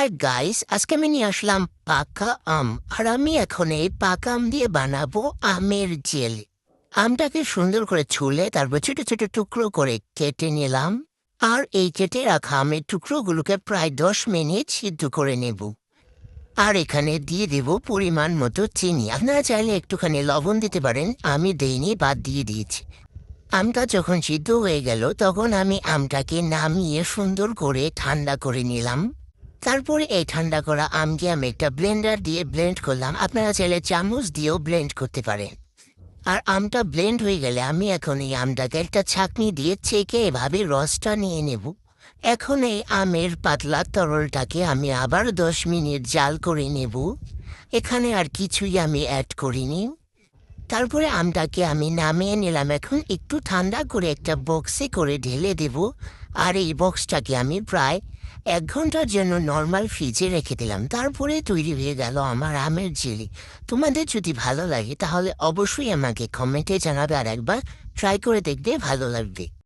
Hi guys, আজকে আমি নিয়ে আসলাম পাকা আম। আর আমি এখন এই পাকা আম দিয়ে বানাবো আমের জেলি। আমটাকে সুন্দর করে ছুলে তারপর ছোট ছোট টুকরো করে কেটে নিলাম। আর এই কেটে রাখা আমের টুকরোগুলোকে প্রায় 10 মিনিট সিদ্ধ করে নেব। আর এখানে দিয়ে দেব পরিমাণ মতো চিনি। আপনারা চাইলে একটুখানি লবণ দিতে পারেন, আমি দেইনি, বাদ দিয়ে দিয়েছি। আমটা যখন সিদ্ধ হয়ে গেল তখন আমি আমটাকে নামিয়ে সুন্দর করে ঠান্ডা করে নিলাম। তারপরে এই ঠান্ডা করা আমকে আমি একটা ব্লেন্ডার দিয়ে ব্লেন্ড করলাম। আপনারা চাইলে চামচ দিয়েও ব্লেন্ড করতে পারেন। আর আমটা ব্লেন্ড হয়ে গেলে আমি এখন এই আমটাকে একটা ছাঁকনি দিয়ে ছেঁকে এভাবে রসটা নিয়ে নেব। এখন এই আমের পাতলা তরলটাকে আমি আবার 10 মিনিট জাল করে নেব। এখানে আর কিছুই আমি অ্যাড করিনি। তারপরে আমটাকে আমি নামিয়ে নিলাম। এখন একটু ঠান্ডা করে একটা বক্সে করে ঢেলে দেব। আর এই বক্সটাকে আমি প্রায় 1 ঘন্টার জন্য নর্মাল ফ্রিজে রেখে দিলাম। তারপরে তৈরি হয়ে গেল আমার আমের জেলি। তোমাদের যদি ভালো লাগে তাহলে অবশ্যই আমাকে কমেন্টে জানাবে, আর একবার ট্রাই করে দেখবে, ভালো লাগবে।